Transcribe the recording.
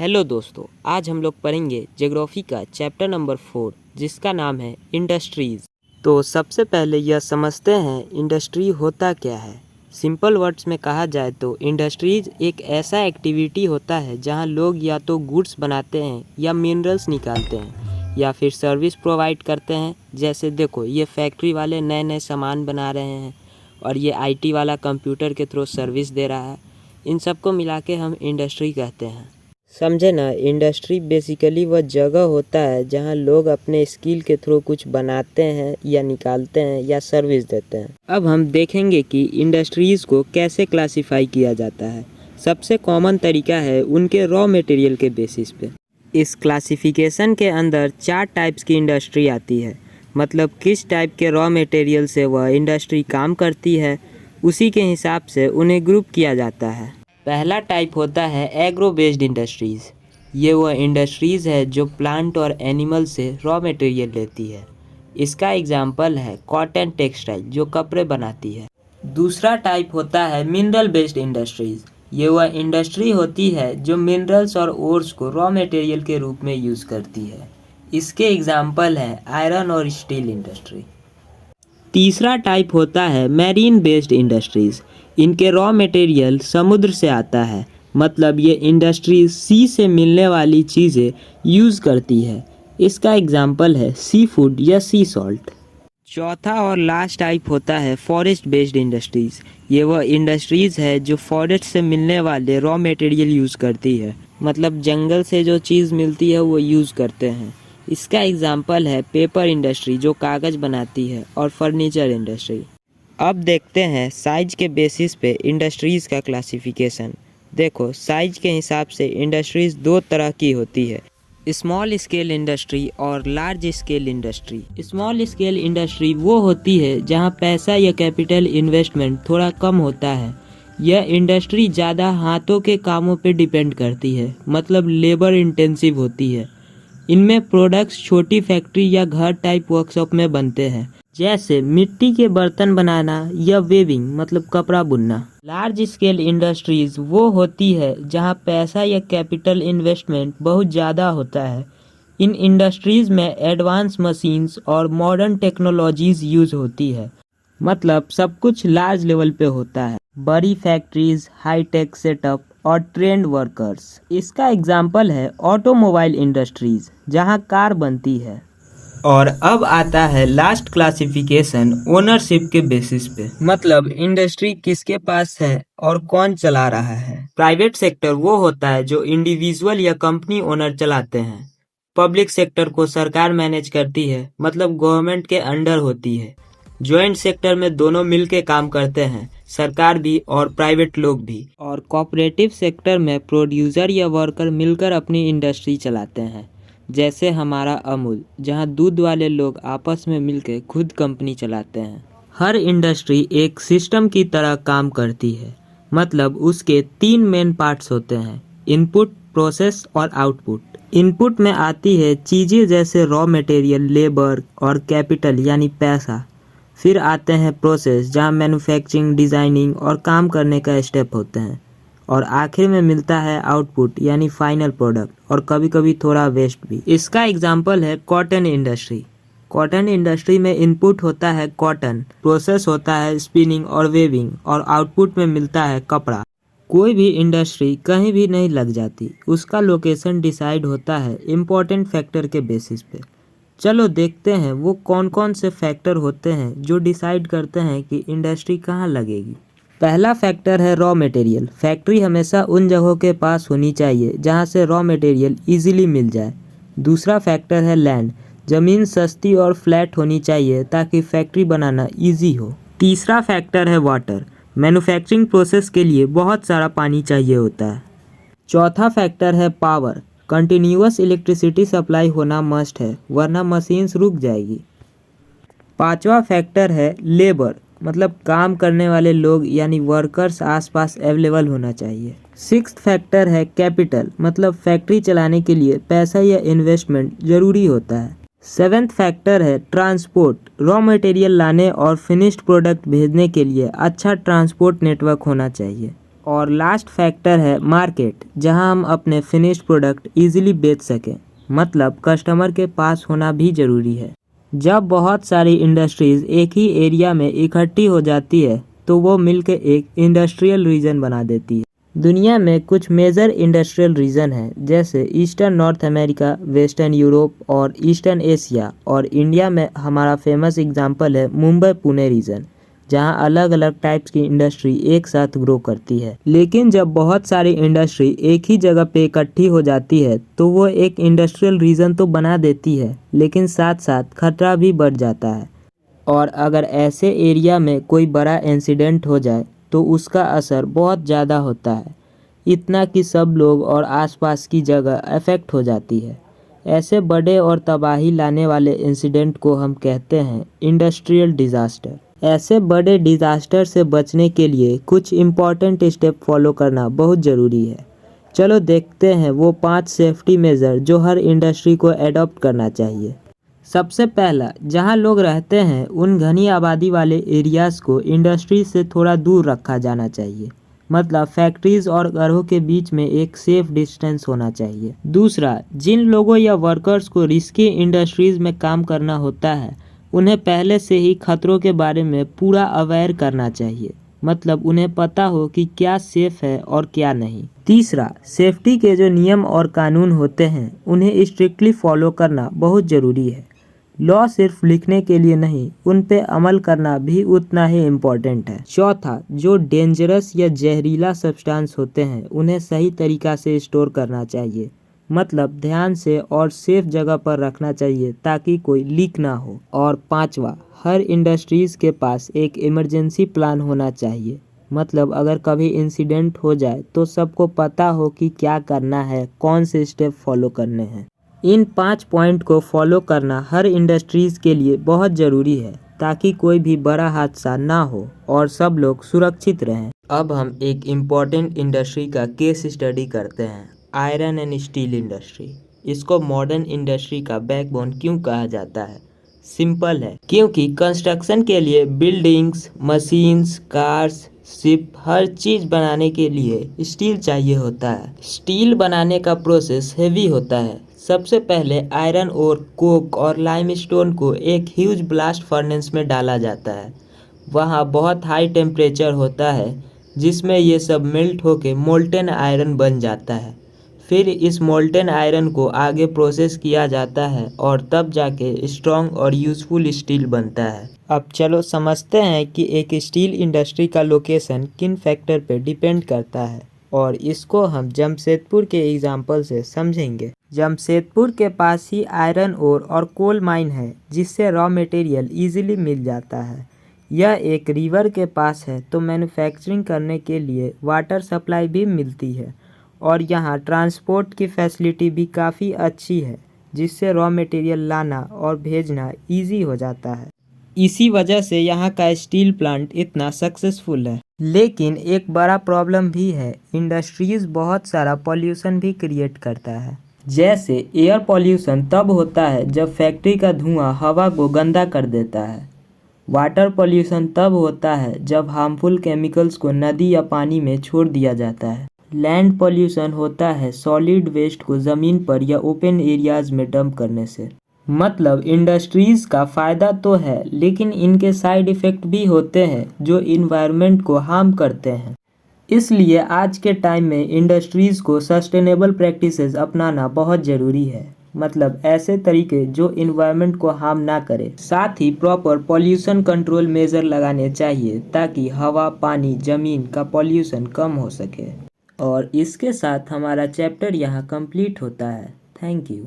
Hello दोस्तों, आज हम लोग पढ़ेंगे ज्योग्राफी का चैप्टर नंबर 4 जिसका नाम है इंडस्ट्रीज़। तो सबसे पहले यह समझते हैं इंडस्ट्री होता क्या है। सिंपल वर्ड्स में कहा जाए तो इंडस्ट्रीज एक ऐसा एक्टिविटी होता है जहां लोग या तो गुड्स बनाते हैं या मिनरल्स निकालते हैं या फिर सर्विस प्रोवाइड करते हैं। जैसे देखो, ये फैक्ट्री वाले नए नए सामान बना रहे हैं और ये आईटी वाला कंप्यूटर के थ्रू सर्विस दे रहा है। इन सबको मिला के हम इंडस्ट्री कहते हैं। समझे ना, इंडस्ट्री बेसिकली वह जगह होता है जहां लोग अपने स्किल के थ्रू कुछ बनाते हैं या निकालते हैं या सर्विस देते हैं। अब हम देखेंगे कि इंडस्ट्रीज़ को कैसे क्लासिफाई किया जाता है। सबसे कॉमन तरीका है उनके रॉ मटेरियल के बेसिस पे। इस क्लासिफिकेशन के अंदर 4 टाइप्स की इंडस्ट्री आती है। मतलब किस टाइप के रॉ मटेरियल से वह इंडस्ट्री काम करती है, उसी के हिसाब से उन्हें ग्रुप किया जाता है। पहला टाइप होता है एग्रो बेस्ड इंडस्ट्रीज़। ये वह इंडस्ट्रीज़ है जो प्लांट और एनिमल से रॉ मटेरियल लेती है। इसका एग्जाम्पल है कॉटन टेक्सटाइल जो कपड़े बनाती है। दूसरा टाइप होता है मिनरल बेस्ड इंडस्ट्रीज़। ये वह इंडस्ट्री होती है जो मिनरल्स और ओर्स को रॉ मटेरियल के रूप में यूज़ करती है। इसके एग्जाम्पल हैं आयरन और स्टील इंडस्ट्री। तीसरा टाइप होता है मैरीन बेस्ड इंडस्ट्रीज़। इनके रॉ मटेरियल समुद्र से आता है। मतलब ये इंडस्ट्री सी से मिलने वाली चीज़ें यूज़ करती है। इसका एग्जाम्पल है सी फूड या सी सॉल्ट। चौथा और लास्ट टाइप होता है फॉरेस्ट बेस्ड इंडस्ट्रीज़। ये वह इंडस्ट्रीज़ है जो फॉरेस्ट से मिलने वाले रॉ मटेरियल यूज़ करती है। मतलब जंगल से जो चीज़ मिलती है वो यूज़ करते हैं। इसका एग्जाम्पल है पेपर इंडस्ट्री जो कागज़ बनाती है और फर्नीचर इंडस्ट्री। अब देखते हैं साइज के बेसिस पे इंडस्ट्रीज़ का क्लासिफिकेशन। देखो, साइज के हिसाब से इंडस्ट्रीज़ 2 तरह की होती है, स्मॉल स्केल इंडस्ट्री और large scale industry. Small scale industry वो होती है जहां पैसा या कैपिटल इन्वेस्टमेंट थोड़ा कम होता है। यह इंडस्ट्री ज़्यादा हाथों के कामों पे डिपेंड करती है, मतलब लेबर इंटेंसिव होती है। इनमें प्रोडक्ट्स छोटी फैक्ट्री या घर टाइप वर्कशॉप में बनते हैं, जैसे मिट्टी के बर्तन बनाना या वेविंग मतलब कपड़ा बुनना। लार्ज स्केल इंडस्ट्रीज वो होती है जहां पैसा या कैपिटल इन्वेस्टमेंट बहुत ज़्यादा होता है। इन इंडस्ट्रीज में एडवांस मशीन्स और मॉडर्न टेक्नोलॉजीज यूज होती है। मतलब सब कुछ लार्ज लेवल पे होता है। बड़ी फैक्ट्रीज, हाई टेक सेटअप और ट्रेंड वर्कर्स। इसका एग्जाम्पल है ऑटोमोबाइल इंडस्ट्रीज जहां कार बनती है। और अब आता है लास्ट क्लासिफिकेशन ओनरशिप के बेसिस पे। मतलब इंडस्ट्री किसके पास है और कौन चला रहा है। प्राइवेट सेक्टर वो होता है जो इंडिविजुअल या कंपनी ओनर चलाते हैं। पब्लिक सेक्टर को सरकार मैनेज करती है, मतलब गवर्नमेंट के अंडर होती है। ज्वाइंट सेक्टर में दोनों मिलके काम करते हैं, सरकार भी और प्राइवेट लोग भी। और कोऑपरेटिव सेक्टर में प्रोड्यूसर या वर्कर मिलकर अपनी इंडस्ट्री चलाते हैं, जैसे हमारा अमूल, जहां दूध वाले लोग आपस में मिलकर खुद कंपनी चलाते हैं। हर इंडस्ट्री एक सिस्टम की तरह काम करती है। मतलब उसके 3 मेन पार्ट्स होते हैं, इनपुट, प्रोसेस और आउटपुट। इनपुट में आती है चीज़ें जैसे रॉ मटेरियल, लेबर और कैपिटल यानी पैसा। फिर आते हैं प्रोसेस जहां मैन्युफैक्चरिंग, डिज़ाइनिंग और काम करने का स्टेप होते हैं। और आखिर में मिलता है आउटपुट यानी फाइनल प्रोडक्ट, और कभी कभी थोड़ा वेस्ट भी। इसका एग्जांपल है कॉटन इंडस्ट्री। कॉटन इंडस्ट्री में इनपुट होता है कॉटन, प्रोसेस होता है स्पिनिंग और वेविंग, और आउटपुट में मिलता है कपड़ा। कोई भी इंडस्ट्री कहीं भी नहीं लग जाती, उसका लोकेशन डिसाइड होता है इम्पोर्टेंट फैक्टर के बेसिस पे। चलो देखते हैं वो कौन कौन से फैक्टर होते हैं जो डिसाइड करते हैं कि इंडस्ट्री कहाँ लगेगी। पहला फैक्टर है रॉ मटेरियल। फैक्ट्री हमेशा उन जगहों के पास होनी चाहिए जहां से रॉ मटेरियल इजीली मिल जाए। दूसरा फैक्टर है लैंड। ज़मीन सस्ती और फ्लैट होनी चाहिए ताकि फैक्ट्री बनाना इजी हो। तीसरा फैक्टर है वाटर। मैन्युफैक्चरिंग प्रोसेस के लिए बहुत सारा पानी चाहिए होता है। चौथा फैक्टर है पावर। कंटिन्यूअस इलेक्ट्रिसिटी सप्लाई होना मस्ट है, वरना मशीन्स रुक जाएगी। पांचवा फैक्टर है लेबर, मतलब काम करने वाले लोग यानी वर्कर्स आसपास अवेलेबल होना चाहिए। सिक्स्थ फैक्टर है कैपिटल, मतलब फैक्ट्री चलाने के लिए पैसा या इन्वेस्टमेंट जरूरी होता है। सेवेंथ फैक्टर है ट्रांसपोर्ट। रॉ मटेरियल लाने और फिनिश्ड प्रोडक्ट भेजने के लिए अच्छा ट्रांसपोर्ट नेटवर्क होना चाहिए। और लास्ट फैक्टर है मार्केट, जहां हम अपने फिनिश्ड प्रोडक्ट इजीली बेच सकें। मतलब कस्टमर के पास होना भी ज़रूरी है। जब बहुत सारी इंडस्ट्रीज़ एक ही एरिया में इकट्ठी हो जाती है तो वो मिलकर एक इंडस्ट्रियल रीजन बना देती है। दुनिया में कुछ मेजर इंडस्ट्रियल रीजन हैं, जैसे eastern north America, western Europe और ईस्टर्न एशिया। और इंडिया में हमारा फेमस एग्जांपल है मुंबई पुणे रीजन, जहां अलग अलग टाइप्स की इंडस्ट्री एक साथ ग्रो करती है। लेकिन जब बहुत सारी इंडस्ट्री एक ही जगह पे इकट्ठी हो जाती है तो वो एक इंडस्ट्रियल रीजन तो बना देती है, लेकिन साथ साथ खतरा भी बढ़ जाता है। और अगर ऐसे एरिया में कोई बड़ा इंसिडेंट हो जाए तो उसका असर बहुत ज़्यादा होता है, इतना कि सब लोग और आसपास की जगह अफेक्ट हो जाती है। ऐसे बड़े और तबाही लाने वाले इंसिडेंट को हम कहते हैं इंडस्ट्रियल डिज़ास्टर। ऐसे बड़े डिज़ास्टर से बचने के लिए कुछ इम्पॉर्टेंट स्टेप फॉलो करना बहुत ज़रूरी है। चलो देखते हैं वो 5 सेफ्टी मेजर जो हर इंडस्ट्री को एडॉप्ट करना चाहिए। सबसे पहला, जहां लोग रहते हैं उन घनी आबादी वाले एरियाज़ को इंडस्ट्री से थोड़ा दूर रखा जाना चाहिए। मतलब फैक्ट्रीज और घरों के बीच में एक सेफ डिस्टेंस होना चाहिए। दूसरा, जिन लोगों या वर्कर्स को रिस्की इंडस्ट्रीज में काम करना होता है उन्हें पहले से ही खतरों के बारे में पूरा अवेयर करना चाहिए। मतलब उन्हें पता हो कि क्या सेफ है और क्या नहीं। तीसरा, सेफ्टी के जो नियम और कानून होते हैं उन्हें स्ट्रिक्टली फॉलो करना बहुत ज़रूरी है। लॉ सिर्फ लिखने के लिए नहीं, उन पे अमल करना भी उतना ही इम्पोर्टेंट है। चौथा, जो डेंजरस या जहरीला सब्सटेंस होते हैं उन्हें सही तरीक़ा से स्टोर करना चाहिए। मतलब ध्यान से और सेफ जगह पर रखना चाहिए ताकि कोई लीक ना हो। और पांचवा, हर इंडस्ट्रीज़ के पास एक इमरजेंसी प्लान होना चाहिए। मतलब अगर कभी इंसिडेंट हो जाए तो सबको पता हो कि क्या करना है, कौन से स्टेप फॉलो करने हैं। इन 5 पॉइंट को फॉलो करना हर इंडस्ट्रीज़ के लिए बहुत ज़रूरी है ताकि कोई भी बड़ा हादसा ना हो और सब लोग सुरक्षित रहें। अब हम एक इम्पॉर्टेंट इंडस्ट्री का केस स्टडी करते हैं, आयरन एंड स्टील इंडस्ट्री। इसको मॉडर्न इंडस्ट्री का बैकबोन क्यों कहा जाता है? सिंपल है, क्योंकि कंस्ट्रक्शन के लिए बिल्डिंग्स, मशीन्स, कार्स, शिप, हर चीज़ बनाने के लिए स्टील चाहिए होता है। स्टील बनाने का प्रोसेस हेवी होता है। सबसे पहले आयरन और कोक और लाइमस्टोन को एक ह्यूज ब्लास्ट फर्नेस में डाला जाता है। वहाँ बहुत हाई टेम्परेचर होता है जिसमें ये सब मेल्ट होके मोल्टेन आयरन बन जाता है। फिर इस मोल्टेन आयरन को आगे प्रोसेस किया जाता है और तब जाके स्ट्रॉन्ग और यूज़फुल स्टील बनता है। अब चलो समझते हैं कि एक स्टील इंडस्ट्री का लोकेशन किन फैक्टर पे डिपेंड करता है, और इसको हम जमशेदपुर के एग्जाम्पल से समझेंगे। जमशेदपुर के पास ही आयरन ओर और कोल माइन है जिससे रॉ मटेरियल इजीली मिल जाता है। यह एक रिवर के पास है तो मैन्युफैक्चरिंग करने के लिए वाटर सप्लाई भी मिलती है, और यहाँ ट्रांसपोर्ट की फैसिलिटी भी काफ़ी अच्छी है जिससे रॉ मटेरियल लाना और भेजना इजी हो जाता है। इसी वजह से यहाँ का स्टील प्लांट इतना सक्सेसफुल है। लेकिन एक बड़ा प्रॉब्लम भी है, इंडस्ट्रीज़ बहुत सारा पॉल्यूशन भी क्रिएट करता है। जैसे एयर पॉल्यूशन तब होता है जब फैक्ट्री का धुआं हवा को गंदा कर देता है। वाटर पॉल्यूशन तब होता है जब हार्मफुल केमिकल्स को नदी या पानी में छोड़ दिया जाता है। लैंड पॉल्यूशन होता है सॉलिड वेस्ट को ज़मीन पर या ओपन एरियाज़ में डंप करने से। मतलब इंडस्ट्रीज़ का फ़ायदा तो है लेकिन इनके साइड इफ़ेक्ट भी होते हैं जो इन्वायरमेंट को हार्म करते हैं। इसलिए आज के टाइम में इंडस्ट्रीज़ को सस्टेनेबल प्रैक्टिसेस अपनाना बहुत ज़रूरी है। मतलब ऐसे तरीके जो इन्वायरमेंट को हार्म ना करे। साथ ही प्रॉपर पॉल्यूशन कंट्रोल मेजर लगाने चाहिए ताकि हवा, पानी, ज़मीन का पॉल्यूशन कम हो सके। और इसके साथ हमारा चैप्टर यहाँ कंप्लीट होता है। Thank you.